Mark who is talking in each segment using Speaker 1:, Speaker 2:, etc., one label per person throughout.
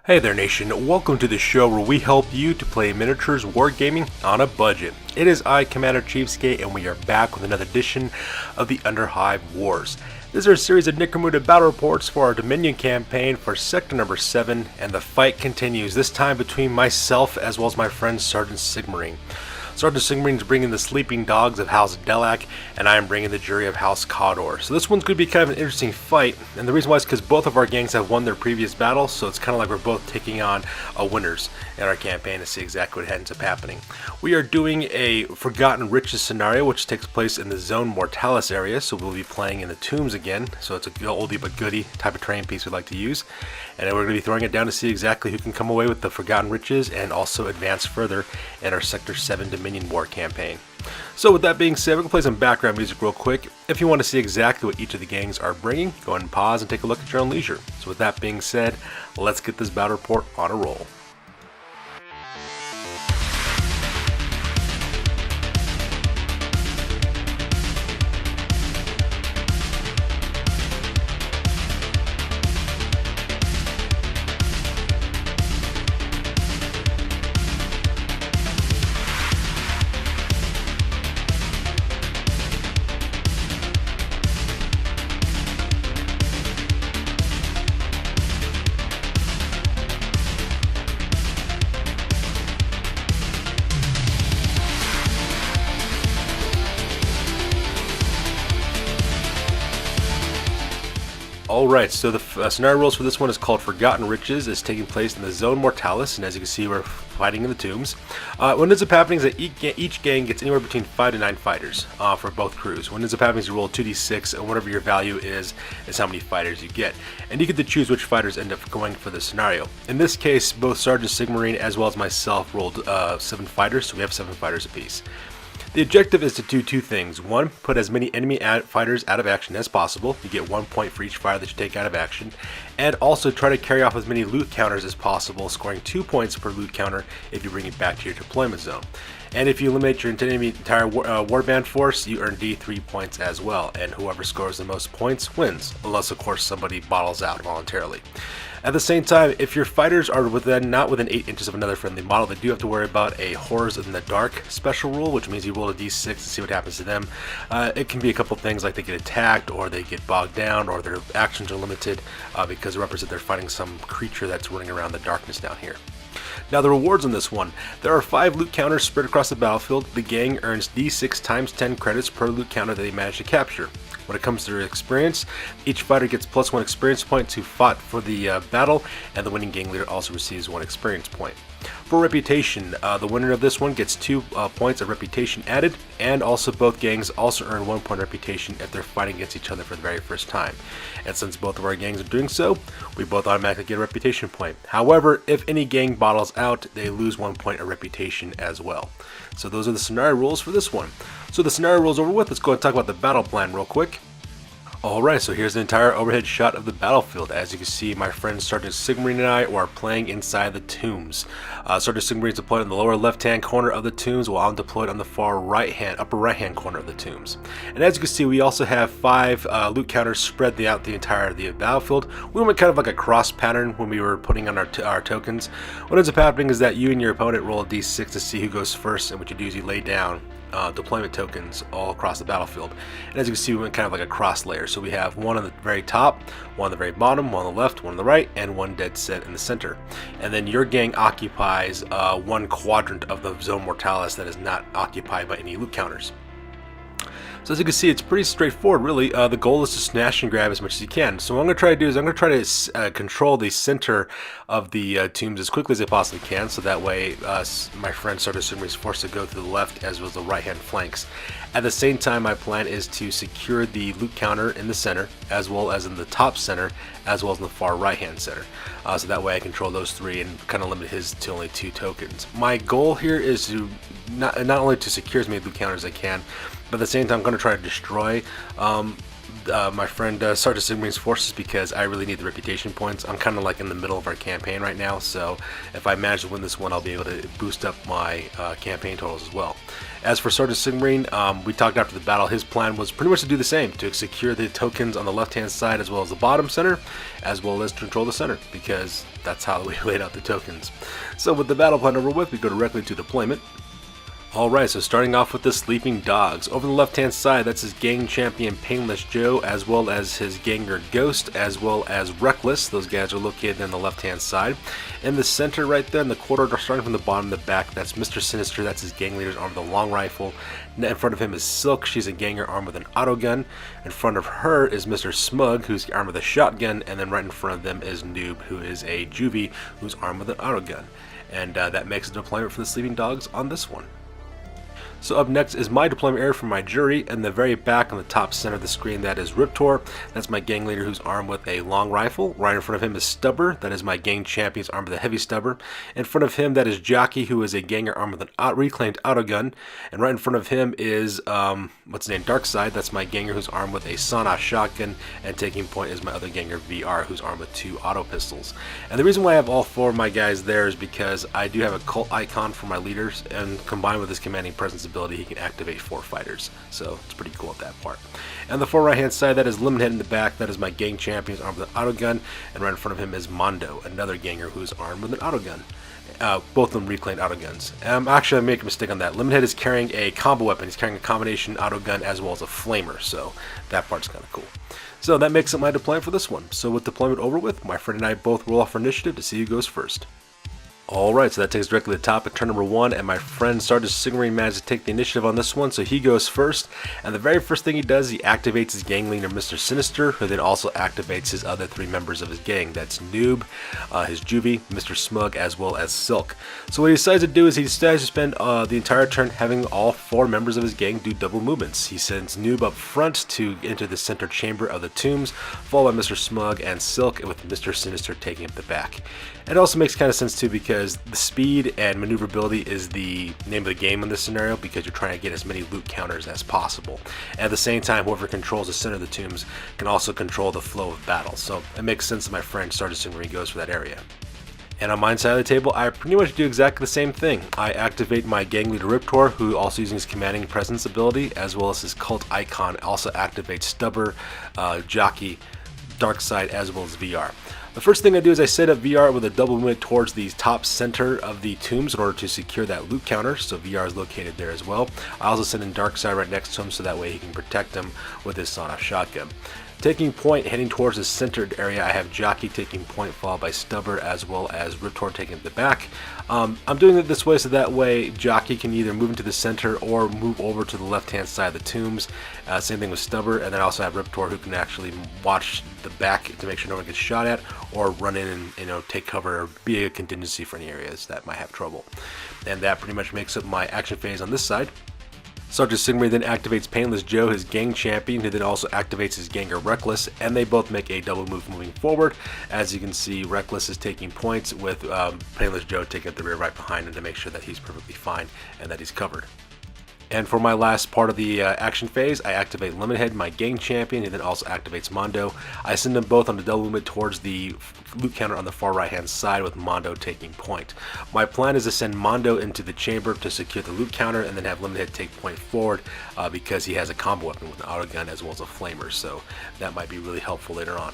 Speaker 1: Hey there nation, welcome to the show where we help you to play miniatures wargaming on a budget. It is I, Commander CheapSkate, and we are back with another edition of the Underhive Wars. This is our series of Necromunda battle reports for our Dominion campaign for sector number 7, and the fight continues, this time between myself as well as my friend Sergeant Sigmarine. Sergeant Sigmarine is bringing the Sleeping Dogs of House Delaque, and I am bringing the Jury of House Cawdor. So this one's going to be kind of an interesting fight, and the reason why is because both of our gangs have won their previous battle, so it's kind of like we're both taking on winners in our campaign to see exactly what ends up happening. We are doing a Forgotten Riches scenario, which takes place in the Zone Mortalis area, so we'll be playing in the Tombs again, so it's a oldie but goodie type of terrain piece we like to use. And then we're going to be throwing it down to see exactly who can come away with the Forgotten Riches and also advance further in our Sector 7 Dominion War campaign. So with that being said, we're going to play some background music real quick. If you want to see exactly what each of the gangs are bringing, go ahead and pause and take a look at your own leisure. So with that being said, let's get this battle report on a roll. Alright, so the scenario rules for this one is called Forgotten Riches. It's taking place in the Zone Mortalis, and as you can see, we're fighting in the Tombs. What ends up happening is that each gang gets anywhere between 5 to 9 fighters for both crews. What ends up happening is you roll 2d6, and whatever your value is how many fighters you get. And you get to choose which fighters end up going for the scenario. In this case, both Sergeant Sigmarine as well as myself rolled 7 fighters, so we have 7 fighters apiece. The objective is to do 2 things. 1, put as many enemy fighters out of action as possible. You get 1 point for each fighter that you take out of action. And also try to carry off as many loot counters as possible, scoring 2 points per loot counter if you bring it back to your deployment zone. And if you eliminate your entire warband force, you earn D3 points as well. And whoever scores the most points wins, unless of course somebody bottles out voluntarily. At the same time, if your fighters are not within 8 inches of another friendly model, they do have to worry about a Horrors in the Dark special rule, which means you roll a d6 to see what happens to them. It can be a couple things like they get attacked, or they get bogged down, or their actions are limited because it represents they're fighting some creature that's running around the darkness down here. Now the rewards on this one, there are 5 loot counters spread across the battlefield. The gang earns d6 times 10 credits per loot counter that they manage to capture. When it comes to their experience, each fighter gets +1 experience point to fought for the battle, and the winning gang leader also receives 1 experience point. For reputation, the winner of this one gets 2 points of reputation added, and also both gangs also earn 1 point reputation if they're fighting against each other for the very first time. And since both of our gangs are doing so, we both automatically get a reputation point. However, if any gang bottles out, they lose 1 point of reputation as well. So those are the scenario rules for this one. So the scenario rules over with, let's go and talk about the battle plan real quick. Alright, so here's the entire overhead shot of the battlefield. As you can see, my friend Sergeant Sigmarine and I are playing inside the Tombs. Sergeant Sigmarine is deployed in the lower left-hand corner of the Tombs, while I'm deployed on the far upper right-hand corner of the Tombs. And as you can see, we also have 5 loot counters spread throughout the entirety of the battlefield. We went kind of like a cross pattern when we were putting on our tokens. What ends up happening is that you and your opponent roll a d6 to see who goes first, and what you do is you lay down deployment tokens all across the battlefield. And as you can see, we went kind of like a cross layer. So we have 1 on the very top, 1 on the very bottom, 1 on the left, 1 on the right, and 1 dead set in the center. And then your gang occupies 1 quadrant of the Zone Mortalis that is not occupied by any loot counters. So as you can see, it's pretty straightforward, really. The goal is to snatch and grab as much as you can. So what I'm going to try to do is I'm going to try to control the center of the Tombs as quickly as I possibly can, so that way my friend Sergeant Sigmarine is forced to go to the left as well as the right-hand flanks. At the same time, my plan is to secure the loot counter in the center, as well as in the top center, as well as in the far right-hand center. So that way I control those 3 and kind of limit his to only 2 tokens. My goal here is to not only to secure as many loot counters as I can, but at the same time I'm going to try to destroy my friend Sergeant Sigmaring's forces because I really need the reputation points. I'm kind of like in the middle of our campaign right now, so if I manage to win this one, I'll be able to boost up my campaign totals as well. As for Sergeant Sigmaring, we talked after the battle, his plan was pretty much to do the same, to secure the tokens on the left-hand side as well as the bottom center, as well as to control the center, because that's how we laid out the tokens. So with the battle plan over with, we go directly to deployment. Alright, so starting off with the Sleeping Dogs. Over the left hand side, that's his gang champion Painless Joe, as well as his ganger Ghost, as well as Reckless. Those guys are located on the left hand side. In the center right there, in the corridor, starting from the bottom to the back, that's Mr. Sinister, that's his gang leader's armed with a long rifle. In front of him is Silk, she's a ganger armed with an autogun. In front of her is Mr. Smug, who's armed with a shotgun, and then right in front of them is Noob, who is a juvie, who's armed with an autogun. And that makes the deployment for the Sleeping Dogs on this one. So up next is my deployment area for my jury. In the very back on the top center of the screen, that is Riptor. That's my gang leader who's armed with a long rifle. Right in front of him is Stubber. That is my gang champion who's armed with a heavy stubber. In front of him, that is Jockey, who is a ganger armed with an reclaimed autogun. And right in front of him is, what's his name, Darkside. That's my ganger who's armed with a sawn-off shotgun. And taking point is my other ganger, VR, who's armed with 2 auto pistols. And the reason why I have all 4 of my guys there is because I do have a cult icon for my leaders. And combined with his commanding presence ability, he can activate 4 fighters, so it's pretty cool at that part. And the far right hand side, that is Lemonhead in the back. That is my gang champion who's armed with an autogun, and right in front of him is Mondo, another ganger who's armed with an autogun. Both of them reclaimed autoguns. Actually, I made a mistake on that. Lemonhead is carrying a combo weapon. He's carrying a combination autogun as well as a flamer, so that part's kind of cool. So that makes up my deployment for this one. So with deployment over with, my friend and I both roll off our initiative to see who goes first. Alright, so that takes us directly to the top at turn number 1, and my friend Sergeant Sigmaring managed to take the initiative on this one, so he goes first. And the very first thing he does, he activates his gang leader Mr. Sinister, who then also activates his other 3 members of his gang. That's Noob, his juvie, Mr. Smug, as well as Silk. So what he decides to do is he decides to spend the entire turn having all 4 members of his gang do double movements. He sends Noob up front to enter the center chamber of the tombs, followed by Mr. Smug and Silk, with Mr. Sinister taking up the back. It also makes kind of sense too, because the speed and maneuverability is the name of the game in this scenario, because you're trying to get as many loot counters as possible. At the same time, whoever controls the center of the tombs can also control the flow of battle. So it makes sense that my friend Sergeant Sigmaring goes for that area. And on my side of the table, I pretty much do exactly the same thing. I activate my gang leader Riptor, who also using his commanding presence ability, as well as his cult icon, also activates Stubber, Jockey, Darkside, as well as VR. The first thing I do is I set up VR with a double movement towards the top center of the tombs in order to secure that loot counter, so VR is located there as well. I also send in Darkside right next to him so that way he can protect him with his sawn-off shotgun. Taking point, heading towards the centered area, I have Jockey taking point, followed by Stubber, as well as Riptor taking the back. I'm doing it this way so that way Jockey can either move into the center or move over to the left-hand side of the tombs. Same thing with Stubber, and then I also have Riptor, who can actually watch the back to make sure no one gets shot at, or run in and take cover or be a contingency for any areas that might have trouble. And that pretty much makes up my action phase on this side. Sergeant Sigmaring then activates Painless Joe, his gang champion, who then also activates his ganger Reckless, and they both make a double move moving forward. As you can see, Reckless is taking points, with Painless Joe taking up the rear right behind him to make sure that he's perfectly fine and that he's covered. And for my last part of the action phase, I activate Lemonhead, my gang champion, and then also activates Mondo. I send them both on the double movement towards the loot counter on the far right hand side, with Mondo taking point. My plan is to send Mondo into the chamber to secure the loot counter, and then have Lemonhead take point forward because he has a combo weapon with an autogun as well as a flamer, so that might be really helpful later on.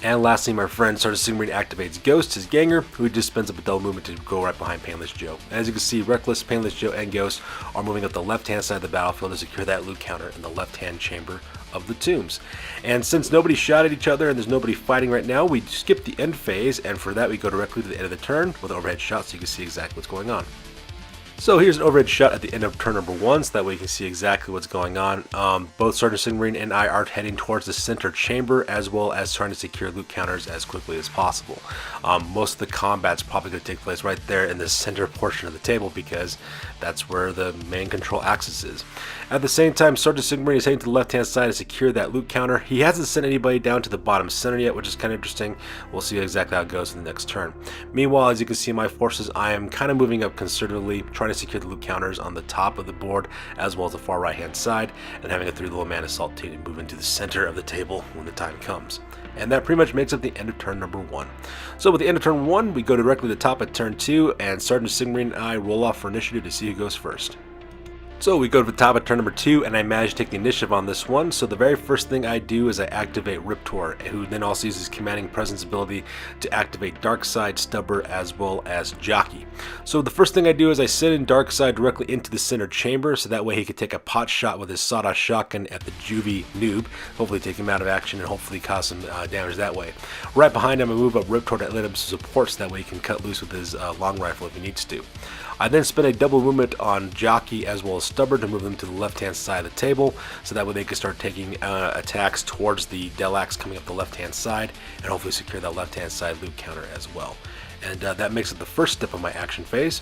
Speaker 1: And lastly, my friend Sergeant Sigmaring activates Ghost, his ganger, who just spins up a double movement to go right behind Painless Joe. As you can see, Reckless, Painless Joe, and Ghost are moving up the left-hand side of the battlefield to secure that loot counter in the left-hand chamber of the tombs. And since nobody shot at each other and there's nobody fighting right now, we skip the end phase, and for that we go directly to the end of the turn with an overhead shot so you can see exactly what's going on. So here's an overhead shot at the end of turn number 1, so that way you can see exactly what's going on. Both Sergeant Sigmaring and I are heading towards the center chamber, as well as trying to secure loot counters as quickly as possible. Most of the combat's probably going to take place right there in the center portion of the table, because that's where the main control axis is. At the same time, Sergeant Sigmaring is heading to the left-hand side to secure that loot counter. He hasn't sent anybody down to the bottom center yet, which is kind of interesting. We'll see exactly how it goes in the next turn. Meanwhile, as you can see, my forces, I am kind of moving up conservatively, trying trying to secure the loot counters on the top of the board as well as the far right hand side, and having a 3 little mana assault to move into the center of the table when the time comes. And that pretty much makes up the end of turn number 1. So with the end of turn 1, we go directly to the top at turn 2, and Sergeant Sigmarine and I roll off for initiative to see who goes first. So we go to the top at turn number 2, and I manage to take the initiative on this one. So the very first thing I do is I activate Riptor, who then also uses Commanding Presence ability to activate Darkside, Stubber, as well as Jockey. So the first thing I do is I send in Darkside directly into the center chamber, so that way he could take a pot shot with his Sawdust Shotgun at the Juvie noob, hopefully take him out of action and hopefully cause some damage that way. Right behind him, I move up Riptor to let him support, so that way he can cut loose with his long rifle if he needs to. I then spend a double movement on Jockey as well as Stubber to move them to the left-hand side of the table, so that way they can start taking attacks towards the Delaques coming up the left-hand side, and hopefully secure that left-hand side loot counter as well. And that makes it the first step of my action phase.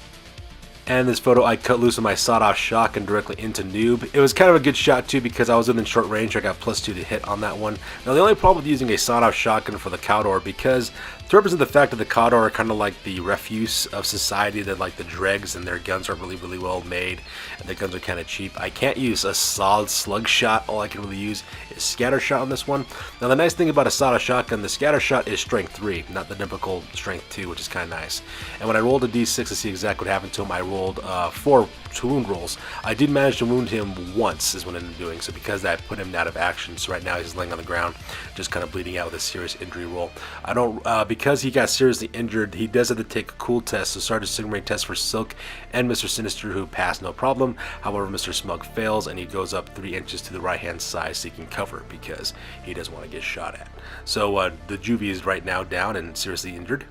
Speaker 1: And in this photo, I cut loose with my sawed-off shotgun directly into Noob. It was kind of a good shot too because I was within short range. I got +2 to hit on that one. Now the only problem with using a sawed-off shotgun for the Cawdor, because to represent the fact that the Cawdor are kind of like the refuse of society, they're like the dregs, and their guns are really well made, and their guns are kind of cheap. I can't use a solid slug shot. All I can really use is scatter shot on this one. Now the nice thing about a sawed-off shotgun, the scatter shot is strength 3, not the typical strength 2, which is kind of nice. And when I rolled a d6 to see exactly what happened to him, I rolled 4 wound rolls. I did manage to wound him once is what I ended up doing, so because that put him out of action, so right now he's laying on the ground just kind of bleeding out with a serious injury roll. I don't because he got seriously injured, he does have to take a cool test, so Sergeant Sigmarine tests for Silk and Mr. Sinister, who passed no problem. However, Mr. Smug fails and he goes up 3 inches to the right hand side seeking cover because he doesn't want to get shot at. So the Juvie is right now down and seriously injured.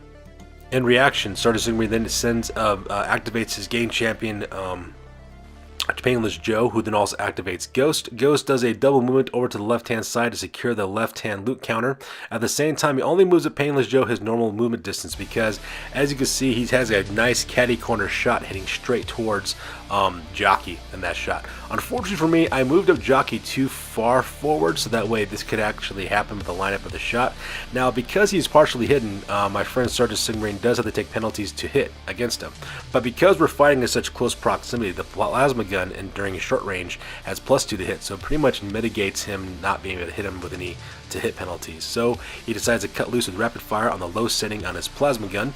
Speaker 1: In reaction, Sergeant Sigmarine then activates his game champion, Painless Joe, who then also activates Ghost. Ghost does a double movement over to the left-hand side to secure the left-hand loot counter. At the same time, he only moves at Painless Joe his normal movement distance because, as you can see, he has a nice catty corner shot hitting straight towards Jockey in that shot. Unfortunately for me, I moved up Jockey too far forward, so that way this could actually happen with the lineup of the shot. Now, because he's partially hidden, my friend Sergeant Sigmarine does have to take penalties to hit against him. But because we're fighting in such close proximity, the plasma gun and during a short range has +2 to hit, so it pretty much mitigates him not being able to hit him with any to hit penalties. So he decides to cut loose with rapid fire on the low setting on his plasma gun.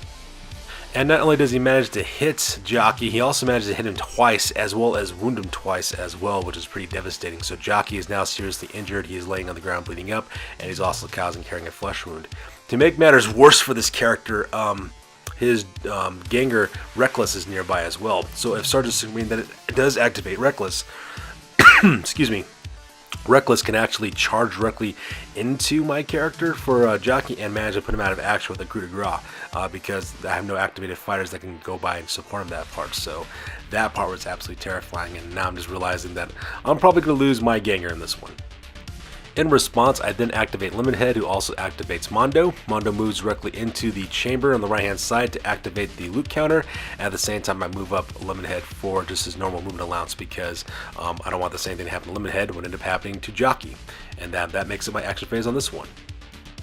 Speaker 1: And not only does he manage to hit Jockey, he also manages to hit him twice as well as wound him twice as well, which is pretty devastating. So Jockey is now seriously injured. He is laying on the ground bleeding up, and he's also carrying a flesh wound. To make matters worse for this character, his Ganger Reckless is nearby as well. So if Sergeant Sigmarine then does activate Reckless, excuse me, Reckless can actually charge directly into my character for Jockey and manage to put him out of action with a coup de grace because I have no activated fighters that can go by and support him that part. So that part was absolutely terrifying, and now I'm just realizing that I'm probably going to lose my Ganger in this one. In response, I then activate Lemonhead, who also activates Mondo. Mondo moves directly into the chamber on the right hand side to activate the loot counter. At the same time, I move up Lemonhead for just his normal movement allowance because I don't want the same thing to happen to Lemonhead when it end up happening to Jockey. And that makes it my action phase on this one.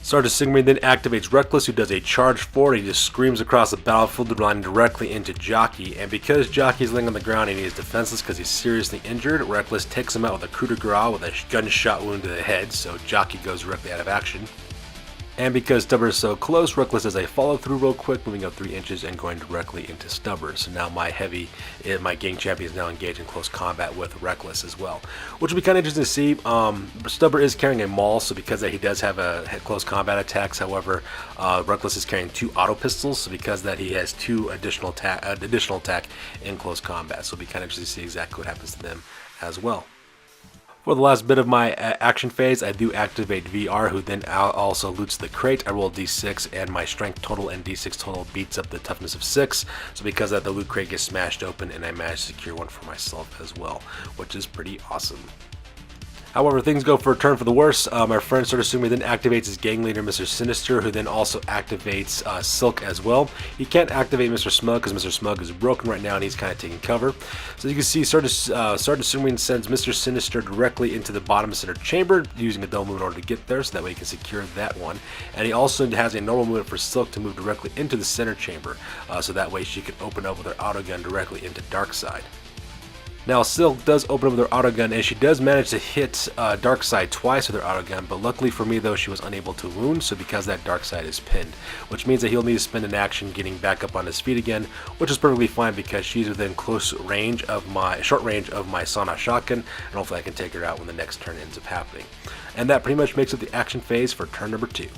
Speaker 1: Sergeant Sigmarine then activates Reckless, who does a charge forward. He just screams across the battlefield, running directly into Jockey. And because Jockey's laying on the ground and he is defenseless because he's seriously injured, Reckless takes him out with a coup de grace with a gunshot wound to the head, so Jockey goes directly out of action. And because Stubber is so close, Reckless does a follow-through real quick, moving up 3 inches and going directly into Stubber. So now my gang champion is now engaged in close combat with Reckless as well, which will be kind of interesting to see. Stubber is carrying a maul, so because that he does have a close combat attacks. However, Reckless is carrying 2 auto pistols, so because that he has 2 additional attack in close combat. So it'll be kind of interesting to see exactly what happens to them as well. For the last bit of my action phase, I do activate VR, who then also loots the crate. I roll d6, and my strength total and d6 total beats up the toughness of 6. So because of that, the loot crate gets smashed open, and I managed to secure one for myself as well, which is pretty awesome. However, things go for a turn for the worse. Our friend Sort of Sumi then activates his gang leader, Mr. Sinister, who then also activates Silk as well. He can't activate Mr. Smug because Mr. Smug is broken right now and he's kind of taking cover. So you can see Sort of Sumi sends Mr. Sinister directly into the bottom center chamber using a double move in order to get there, so that way he can secure that one. And he also has a normal movement for Silk to move directly into the center chamber, so that way she can open up with her autogun directly into Darkseid. Now, Silk does open up with her autogun, and she does manage to hit Darkseid twice with her autogun, but luckily for me, though, she was unable to wound, so because that Darkseid is pinned, which means that he'll need to spend an action getting back up on his feet again, which is perfectly fine because she's within short range of my sawed-off shotgun, and hopefully I can take her out when the next turn ends up happening. And that pretty much makes it the action phase for turn number 2.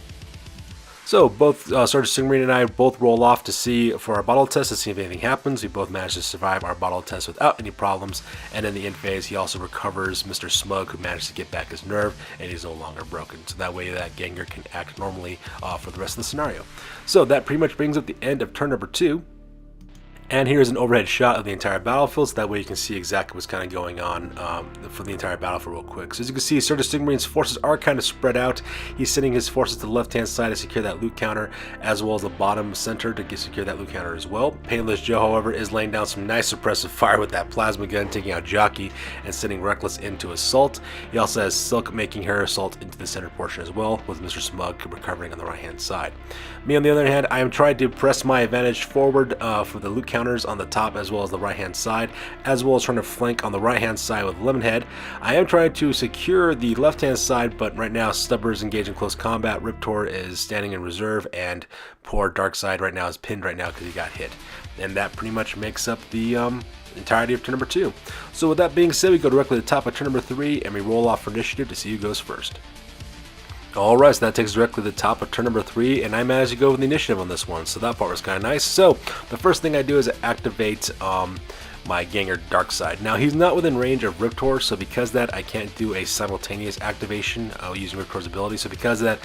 Speaker 1: So both Sergeant Stingmarine and I both roll off to see for our bottle test to see if anything happens. We both managed to survive our bottle test without any problems, and in the end phase he also recovers Mr. Smug, who managed to get back his nerve, and he's no longer broken. So that way that Ganger can act normally for the rest of the scenario. So that pretty much brings up the end of turn number 2. And here's an overhead shot of the entire battlefield, so that way you can see exactly what's kind of going on for the entire battlefield real quick. So as you can see, Sergeant Stingmarine's forces are kind of spread out. He's sending his forces to the left-hand side to secure that loot counter, as well as the bottom center to secure that loot counter as well. Painless Joe, however, is laying down some nice suppressive fire with that plasma gun, taking out Jockey and sending Reckless into assault. He also has Silk making her assault into the center portion as well, with Mr. Smug recovering on the right-hand side. Me, on the other hand, I am trying to press my advantage forward for the loot counter on the top as well as the right hand side, as well as trying to flank on the right hand side with Lemonhead. I am trying to secure the left hand side, but right now Stubber is engaged in close combat, Riptor is standing in reserve, and poor Darkseid right now is pinned right now because he got hit. And that pretty much makes up the entirety of turn number 2. So with that being said, we go directly to the top of turn number 3 and we roll off for initiative to see who goes first. Alright, so that takes us directly to the top of turn number 3, and I managed to go with the initiative on this one, so that part was kind of nice. So, the first thing I do is activate my Ganger Darkseid. Now, he's not within range of Riptor, so because of that, I can't do a simultaneous activation using Riptor's ability, so because of that,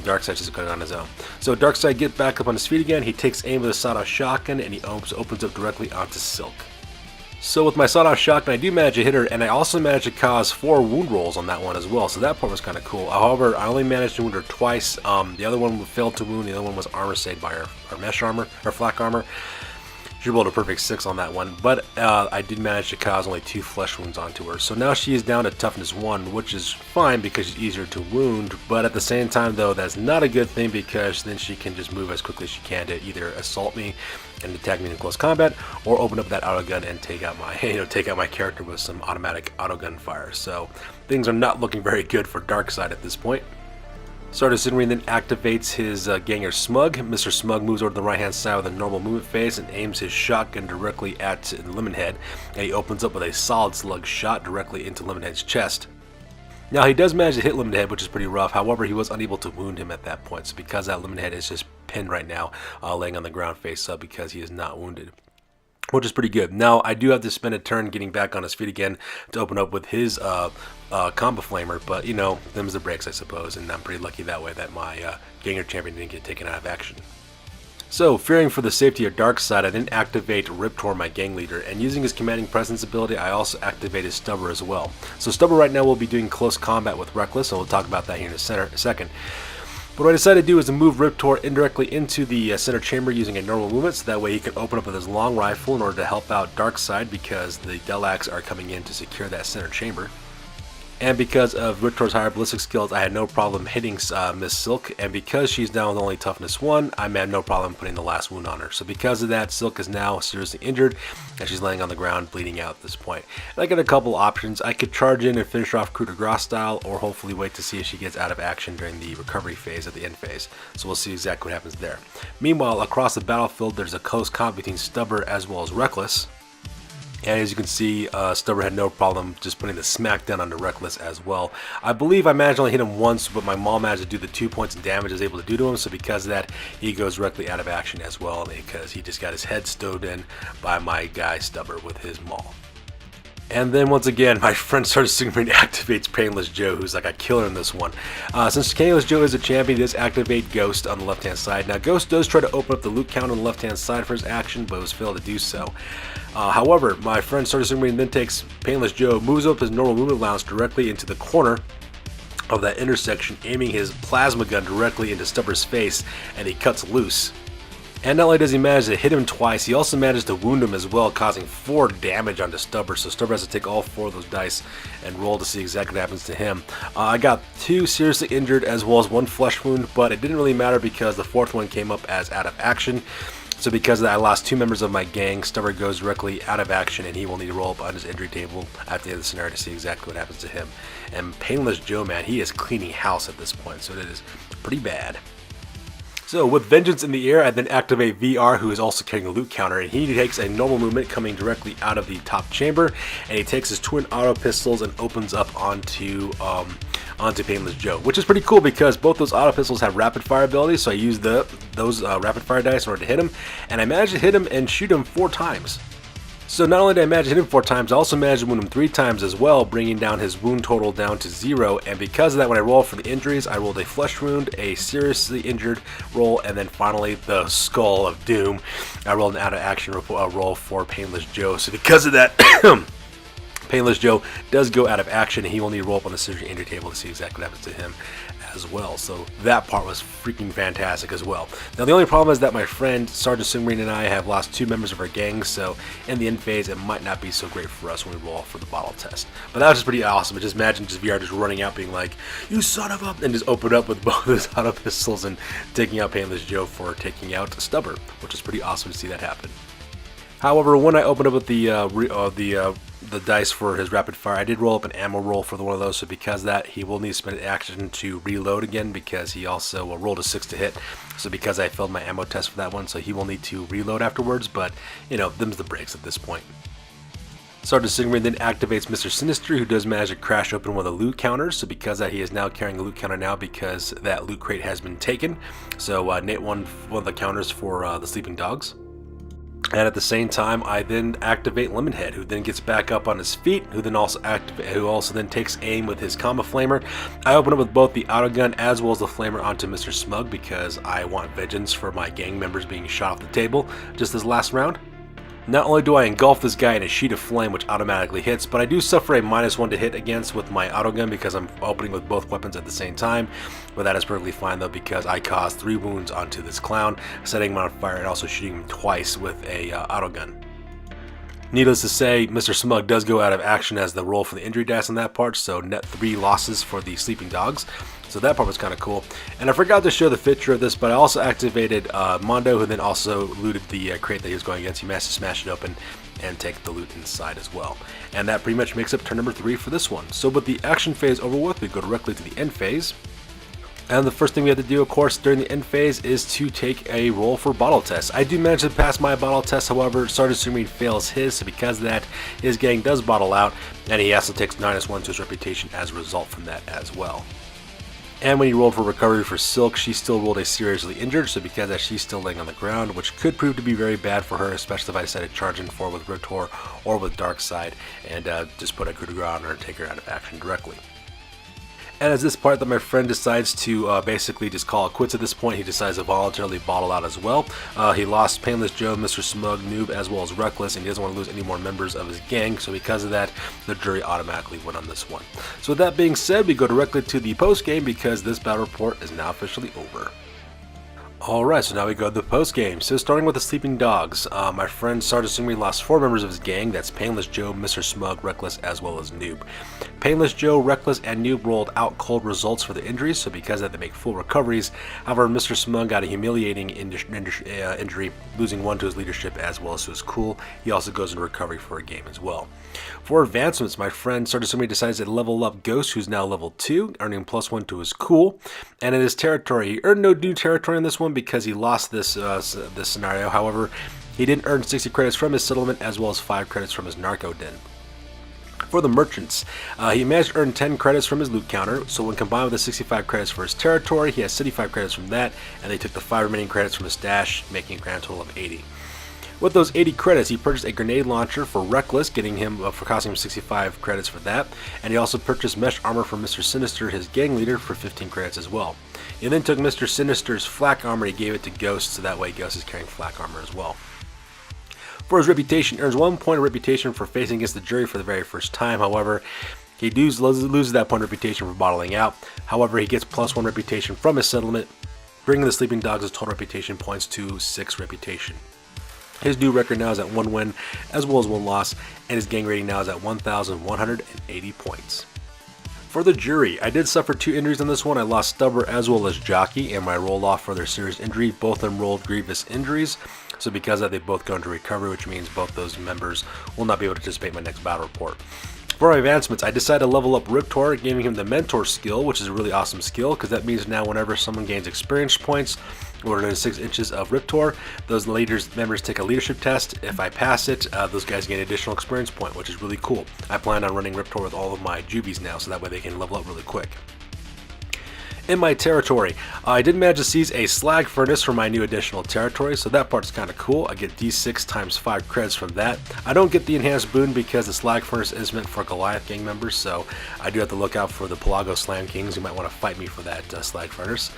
Speaker 1: Darkseid's just going on his own. So, Darkseid gets back up on his feet again, he takes aim with a sawed-off shotgun, and he opens up directly onto Silk. So with my sawed-off shotgun, I do manage to hit her, and I also managed to cause 4 wound rolls on that one as well, so that part was kind of cool. However, I only managed to wound her twice. The other one failed to wound, the other one was armor saved by her mesh armor, or flak armor. She rolled a perfect 6 on that one, but I did manage to cause only 2 flesh wounds onto her. So now she is down to toughness 1, which is fine because she's easier to wound, but at the same time though, that's not a good thing because then she can just move as quickly as she can to either assault me and attack me in close combat, or open up that autogun and take out my character with some automatic autogun fire. So things are not looking very good for Darkseid at this point. Sergeant Stingmarine then activates his Ganger Smug. Mr. Smug moves over to the right-hand side with a normal movement phase and aims his shotgun directly at Lemonhead, and he opens up with a solid slug shot directly into Lemonhead's chest. Now, he does manage to hit Lemonhead, which is pretty rough. However, he was unable to wound him at that point, so because that Lemonhead is just pinned right now, laying on the ground face up because he is not wounded, which is pretty good. Now, I do have to spend a turn getting back on his feet again to open up with his combo flamer, but you know, them's the breaks, I suppose, and I'm pretty lucky that way that my Ganger champion didn't get taken out of action. So, fearing for the safety of Darkseid, I then activate Riptor, my gang leader, and using his commanding presence ability, I also activated Stubber as well. So Stubber right now will be doing close combat with Reckless, so we'll talk about that here in a second. But what I decided to do is to move Riptor indirectly into the center chamber using a normal movement, so that way he can open up with his long rifle in order to help out Darkseid because the Delaques are coming in to secure that center chamber. And because of Riptor's higher ballistic skills, I had no problem hitting Miss Silk, and because she's down with only toughness 1, I had no problem putting the last wound on her. So because of that, Silk is now seriously injured, and she's laying on the ground bleeding out at this point. And I got a couple options. I could charge in and finish her off coup de grace style, or hopefully wait to see if she gets out of action during the recovery phase at the end phase. So we'll see exactly what happens there. Meanwhile, across the battlefield, there's a close combat between Stubber as well as Reckless. And as you can see, Stubber had no problem just putting the smackdown onto Reckless as well. I believe I managed to only hit him once, but my maul managed to do the 2 points of damage I was able to do to him, so because of that, he goes directly out of action as well, because he just got his head stowed in by my guy Stubber with his maul. And then once again, my friend Sergeant Sigmund activates Painless Joe, who's like a killer in this one. Since Painless Joe is a champion, he does activate Ghost on the left-hand side. Now, Ghost does try to open up the loot count on the left-hand side for his action, but was failed to do so. However, my friend Sergeant Sigmund then takes Painless Joe, moves up his normal movement allowance directly into the corner of that intersection, aiming his plasma gun directly into Stubber's face, and he cuts loose. And not only does he manage to hit him twice, he also manages to wound him as well, causing 4 damage onto Stubber. So Stubber has to take all 4 of those dice and roll to see exactly what happens to him. I got 2 seriously injured as well as 1 flesh wound, but it didn't really matter because the 4th one came up as out of action. So because of that, I lost 2 members of my gang. Stubber goes directly out of action, and he will need to roll up on his injury table at the end of the scenario to see exactly what happens to him. And Painless Joe, man, he is cleaning house at this point, so it is pretty bad. So with Vengeance in the air, I then activate VR, who is also carrying a loot counter, and he takes a normal movement coming directly out of the top chamber, and he takes his twin auto pistols and opens up onto Painless Joe, which is pretty cool because both those auto pistols have rapid fire abilities. So I use those rapid fire dice in order to hit him, and I managed to hit him and shoot him 4 times. So not only did I manage to hit him 4 times, I also managed to wound him 3 times as well, bringing down his wound total down to 0. And because of that, when I roll for the injuries, I rolled a flesh wound, a seriously injured roll, and then finally the Skull of Doom. I rolled an out of action roll for Painless Joe. So because of that, Painless Joe does go out of action, and he will need to roll up on the surgery injury table to see exactly what happens to him as well. So that part was freaking fantastic as well. Now the only problem is that my friend Sergeant Sungmarine and I have lost 2 members of our gang, so in the end phase it might not be so great for us when we roll for the bottle test. But that was just pretty awesome. Just imagine just VR just running out being like, "You son of a," and just open up with both his auto pistols and taking out Painless Joe for taking out Stubber, which is pretty awesome to see that happen. However, when I opened up with the dice for his rapid fire, I did roll up an ammo roll for one of those, so because of that, he will need to spend an action to reload again because he also rolled a 6 to hit. So because I failed my ammo test for that one, so he will need to reload afterwards, but you know, them's the breaks at this point. Sergeant Sigmund then activates Mr. Sinister, who does manage to crash open one of the loot counters. So because of that, he is now carrying a loot counter now because that loot crate has been taken. So Nate won one of the counters for the sleeping dogs. And at the same time, I then activate Lemonhead, who then gets back up on his feet, who also then takes aim with his combo flamer. I open up with both the autogun as well as the flamer onto Mr. Smug because I want vengeance for my gang members being shot off the table just this last round. Not only do I engulf this guy in a sheet of flame, which automatically hits, but I do suffer a -1 to hit against with my autogun because I'm opening with both weapons at the same time. But that is perfectly fine though because I caused 3 wounds onto this clown, setting him on fire and also shooting him twice with a autogun. Needless to say, Mr. Smug does go out of action as the roll for the injury dice on that part, so net 3 losses for the sleeping dogs. So that part was kind of cool. And I forgot to show the picture of this, but I also activated Mondo, who then also looted the crate that he was going against. He managed to smash it open and take the loot inside as well. And that pretty much makes up turn number 3 for this one. So with the action phase over with, we go directly to the end phase. And the first thing we have to do, of course, during the end phase is to take a roll for bottle test. I do manage to pass my bottle test, however, Sergeant Sungmarine fails his, so because of that, his gang does bottle out, and he also takes -1 to his reputation as a result from that as well. And when he rolled for recovery for Silk, she still rolled a seriously injured, so because of that, she's still laying on the ground, which could prove to be very bad for her, especially if I decide to charge in for with Ritor or with Darkside, and just put a coup de grace on her and take her out of action directly. And as this part that my friend decides to basically just call it quits at this point, he decides to voluntarily bottle out as well. He lost Painless Joe, Mr. Smug, Noob, as well as Reckless, and he doesn't want to lose any more members of his gang, so because of that, the jury automatically went on this one. So with that being said, we go directly to the post game because this battle report is now officially over. Alright, so now we go to the post game. So starting with the sleeping dogs, my friend Sergeant Sungmarine lost 4 members of his gang. That's Painless Joe, Mr. Smug, Reckless, as well as Noob. Painless Joe, Reckless, and Noob rolled out cold results for the injuries, so because of that they make full recoveries. However, Mr. Smug got a humiliating injury, losing 1 to his leadership as well as to his cool. He also goes into recovery for a game as well. For advancements, my friend Sergeant Sungmarine decides to level up Ghost, who's now level 2, earning +1 to his cool. And in his territory, he earned no new territory in this one because he lost this scenario. However, he did earn 60 credits from his settlement as well as 5 credits from his narco den. For the merchants, he managed to earn 10 credits from his loot counter, so when combined with the 65 credits for his territory, he has 65 credits from that, and they took the 5 remaining credits from his stash, making a grand total of 80. With those 80 credits, he purchased a grenade launcher for Reckless, getting him for costing him 65 credits for that, and he also purchased mesh armor for Mr. Sinister, his gang leader, for 15 credits as well. He then took Mr. Sinister's flak armor and he gave it to Ghost, so that way Ghost is carrying flak armor as well. For his reputation, he earns 1 point of reputation for facing against the jury for the very first time. However, he loses that point of reputation for bottling out. However, he gets +1 reputation from his settlement, bringing the Sleeping Dogs' total reputation points to 6 reputation. His new record now is at 1 win as well as 1 loss, and his gang rating now is at 1,180 points. For the jury, I did suffer 2 injuries on this one. I lost Stubber as well as Jockey, and when I rolled off for their serious injury, both of them rolled grievous injuries. So because of that, they both go into recovery, which means both those members will not be able to participate in my next battle report. For my advancements, I decided to level up Riptor, giving him the Mentor skill, which is a really awesome skill, because that means now whenever someone gains experience points, or within 6 inches of Riptor, those members take a leadership test. If I pass it, those guys gain an additional experience point, which is really cool. I plan on running Riptor with all of my Juvies now, so that way they can level up really quick. In my territory, I did manage to seize a slag furnace for my new additional territory, so that part's kind of cool. I get D6 times 5 credits from that. I don't get the enhanced boon because the slag furnace is meant for Goliath gang members, so I do have to look out for the Pelago Slam Kings who might want to fight me for that slag furnace.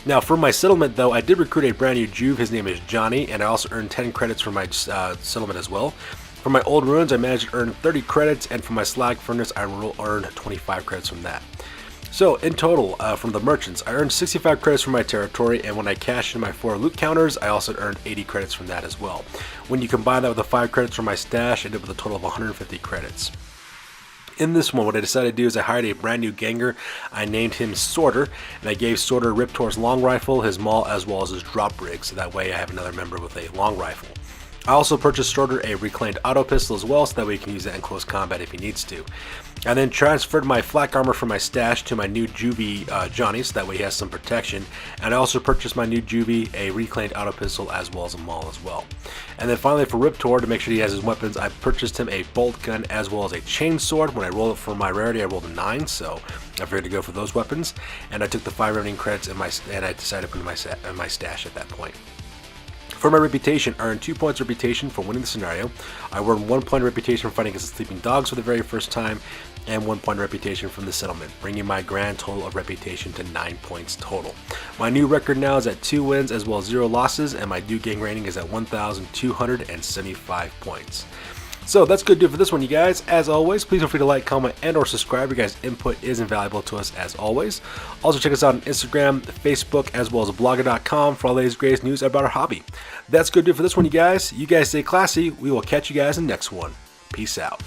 Speaker 1: Now for my settlement though, I did recruit a brand new Juve. His name is Johnny, and I also earned 10 credits for my settlement as well. For my old ruins, I managed to earn 30 credits, and for my slag furnace, I earned 25 credits from that. So in total, from the merchants, I earned 65 credits from my territory, and when I cashed in my 4 loot counters, I also earned 80 credits from that as well. When you combine that with the 5 credits from my stash, I ended up with a total of 150 credits. In this one, what I decided to do is I hired a brand new ganger. I named him Sorter, and I gave Sorter Riptor's long rifle, his maul, as well as his drop rig, so that way I have another member with a long rifle. I also purchased Sorter a reclaimed auto pistol as well, so that way he can use that in close combat if he needs to. I then transferred my flak armor from my stash to my new Juvie Johnny, so that way he has some protection. And I also purchased my new Juvie a reclaimed auto pistol as well as a maul as well. And then finally for Riptor, to make sure he has his weapons, I purchased him a bolt gun as well as a chainsword. When I rolled it for my rarity, I rolled a 9, so I figured to go for those weapons. And I took the 5 remaining credits and I decided to put in my stash at that point. For my reputation, I earned 2 points of reputation for winning the scenario. I earned 1 point of reputation for fighting against the Sleeping Dogs for the very first time, and 1 point of reputation from the settlement, bringing my grand total of reputation to 9 points total. My new record now is at 2 wins as well as 0 losses, and my new gang rating is at 1,275 points. So that's good to do for this one, you guys. As always, please feel free to like, comment, and or subscribe. Your guys' input is invaluable to us as always. Also check us out on Instagram, Facebook, as well as blogger.com for all the latest greatest news about our hobby. That's good to do for this one, you guys. You guys stay classy. We will catch you guys in the next one. Peace out.